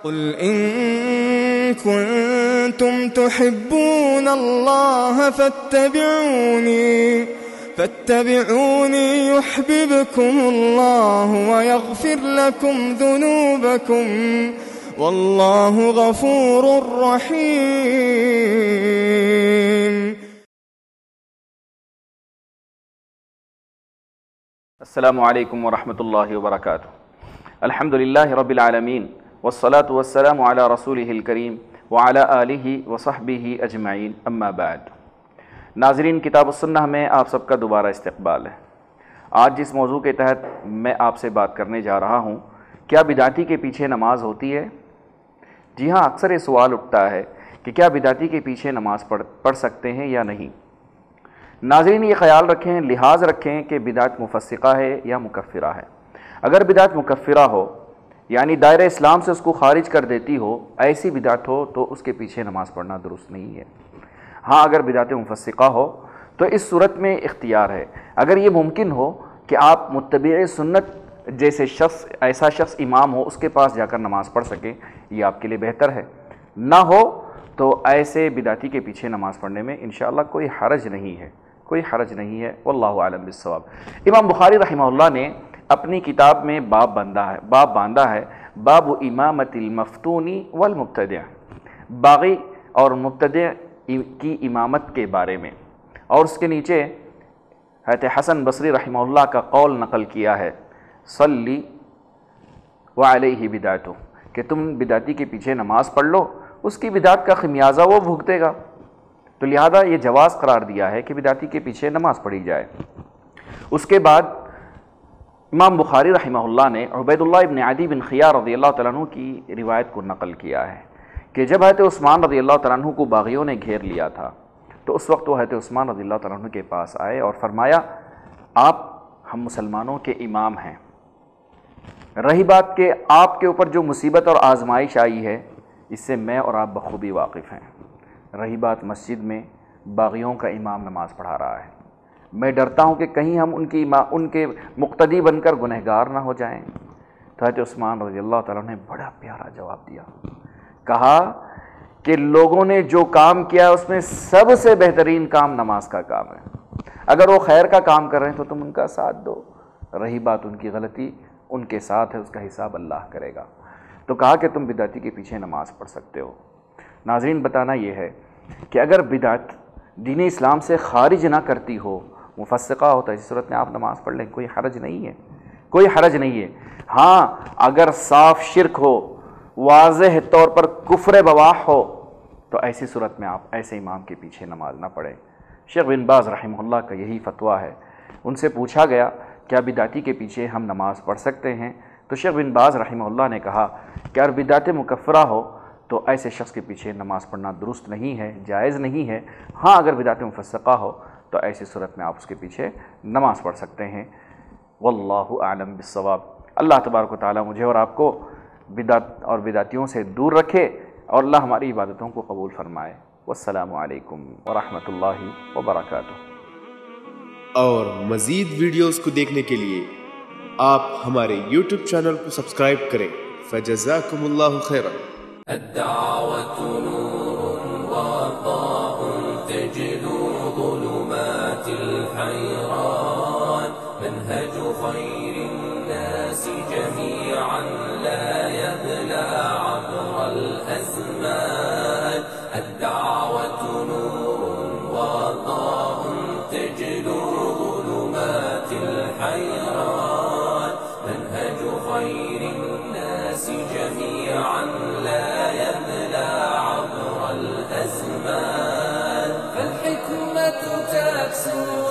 قل إن كنتم تحبون الله فاتبعوني يحببكم الله ويغفر لكم ذنوبكم والله غفور رحيم. السلام علیکم ورحمۃ اللہ وبرکاتہ. الحمد للہ رب العالمین والصلاة والسلام علی رسولہ الکریم وعلی آلہ وصحبہ اجمعین، اما بعد. ناظرین، کتاب السنہ میں آپ سب کا دوبارہ استقبال ہے. آج جس موضوع کے تحت میں آپ سے بات کرنے جا رہا ہوں، کیا بدعتی کے پیچھے نماز ہوتی ہے؟ جی ہاں، اکثر یہ سوال اٹھتا ہے کہ کیا بدعتی کے پیچھے نماز پڑھ سکتے ہیں یا نہیں. ناظرین، یہ خیال رکھیں، لحاظ رکھیں کہ بدعت مفسقہ ہے یا مکفرہ ہے. اگر بدعت مکفرہ ہو یعنی دائرہ اسلام سے اس کو خارج کر دیتی ہو، ایسی بدعت ہو تو اس کے پیچھے نماز پڑھنا درست نہیں ہے. ہاں، اگر بدعت مفسقہ ہو تو اس صورت میں اختیار ہے. اگر یہ ممکن ہو کہ آپ متبع سنت جیسے ایسا شخص امام ہو، اس کے پاس جا کر نماز پڑھ سکیں، یہ آپ کے لیے بہتر ہے. نہ ہو تو ایسے بدعتی کے پیچھے نماز پڑھنے میں انشاءاللہ کوئی حرج نہیں ہے، واللہ اعلم بالصواب. امام بخاری رحمہ اللہ نے اپنی کتاب میں باب باندھا ہے باب امامت المفتون والمبتدع، باغی اور مبتدع کی امامت کے بارے میں، اور اس کے نیچے حضرت حسن بصری رحمہ اللہ کا قول نقل کیا ہے، صلی وعلیہ بدعتہ، کہ تم بدعتی کے پیچھے نماز پڑھ لو، اس کی بدعت کا خمیازہ وہ بھگتے گا. تو لہذا یہ جواز قرار دیا ہے کہ بدعتی کے پیچھے نماز پڑھی جائے. اس کے بعد امام بخاری رحمہ اللہ نے عبید اللہ ابن عدی بن خیار رضی اللہ تعالیٰ عنہ کی روایت کو نقل کیا ہے کہ جب حضرت عثمان رضی اللہ تعالیٰ عنہ کو باغیوں نے گھیر لیا تھا تو اس وقت وہ حضرت عثمان رضی اللہ تعالیٰ عنہ کے پاس آئے اور فرمایا، ہم مسلمانوں کے امام ہیں. رہی بات کہ آپ کے اوپر جو مصیبت اور آزمائش آئی ہے، اس سے میں اور آپ بخوبی واقف ہیں. رہی بات مسجد میں باغیوں کا امام نماز پڑھا رہا ہے، میں ڈرتا ہوں کہ کہیں ہم ان کے مقتدی بن کر گنہگار نہ ہو جائیں. تو حضرت عثمان رضی اللہ تعالیٰ نے بڑا پیارا جواب دیا، کہا کہ لوگوں نے جو کام کیا اس میں سب سے بہترین کام نماز کا کام ہے. اگر وہ خیر کا کام کر رہے ہیں تو تم ان کا ساتھ دو. رہی بات ان کی غلطی، ان کے ساتھ ہے، اس کا حساب اللہ کرے گا. تو کہا کہ تم بدعتی کے پیچھے نماز پڑھ سکتے ہو. ناظرین، بتانا یہ ہے کہ اگر بدعت دین اسلام سے خارج نہ کرتی ہو، مفسقہ ہوتا ہے، اس صورت میں آپ نماز پڑھ لیں، کوئی حرج نہیں ہے. ہاں، اگر صاف شرک ہو، واضح طور پر کفر بواح ہو، تو ایسی صورت میں آپ ایسے امام کے پیچھے نماز نہ پڑھیں. شیخ بن باز رحمہ اللہ کا یہی فتویٰ ہے. ان سے پوچھا گیا کیا بدعتی کے پیچھے ہم نماز پڑھ سکتے ہیں؟ تو شیخ بن باز رحمہ اللہ نے کہا کہ اگر بدعت مکفرہ ہو تو ایسے شخص کے پیچھے نماز پڑھنا درست نہیں ہے، جائز نہیں ہے. ہاں، اگر بدعت مفسقہ ہو تو ایسی صورت میں آپ اس کے پیچھے نماز پڑھ سکتے ہیں. واللہ اعلم بالصواب. اللہ تبارک و تعالیٰ مجھے اور آپ کو بدعت اور بدعتیوں سے دور رکھے اور اللہ ہماری عبادتوں کو قبول فرمائے. والسلام علیکم ورحمۃ اللہ وبرکاتہ. اور مزید ویڈیوز کو دیکھنے کے لیے آپ ہمارے YouTube چینل کو سبسکرائب کریں. فجزاکم اللہ خیرا. الدعوة نور وضاء تجلو ظلمات الحيران منهج خير الناس جميعا لا يبلى عبر الأزمان. الدعوة نور وضاء تجلو ظلمات الحيران منهج خير الناس جميعا لا يبلى عبر الأزمان. فالحكمة تكسو